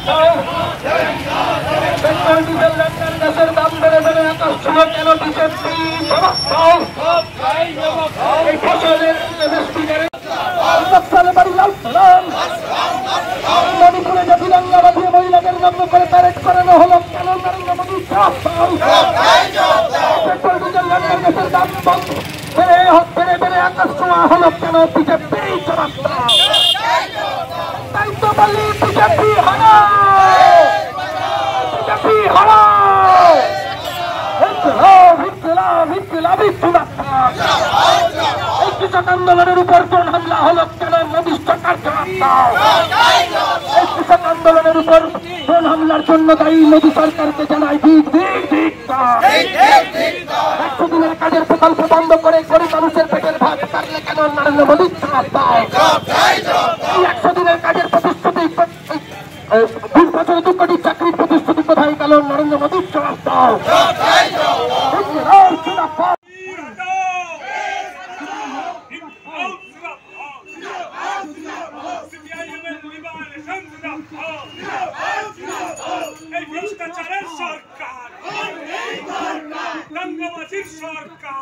দাও। Petrol diesel রান্নার গ্যাসের দাম বেড়ে বেড়ে আকাশ ছিল কেন বিজেপি জবাব দাও। এই ফসলের এমএসপি মণিপুরে যে তিরঙ্গা বাঁধিয়ে মহিলাদের নগ্ন করে প্যারেড করানো হলো কেন নরেন্দ্র মোদী জবাব দাও। পেট্রোল ডিজেল রান্নার গ্যাসের দাম বন্ধ বেড়ে বেড়ে আকাশ ছোঁয়া হলো কেন বিজেপি জবাব দাও। তাই তো বলি বিজেপি হারাও, বিজেপি হারাও। এই কৃষক আন্দোলনের উপর ড্রোন হামলা হলো কেন মোদী সরকার জবাব দাও। এই কৃষক আন্দোলনের উপর ড্রোন হামলার জন্য দায়ী মোদী সরকারকে জানাই ধিক্কার। 100 দিনের কাজের প্রকল্প বন্ধ করে গরিব মানুষের পেটের ভাত কাটলে কেন নরেন্দ্র মোদী জবাব দাও। এই 100 দিনের কাজের প্রতিশ্রুতি 20 বছরে 2 কোটি চাকরির প্রতিশ্রুতি কোথায় গেল নরেন্দ্র মোদী জবাব দাও। সরকার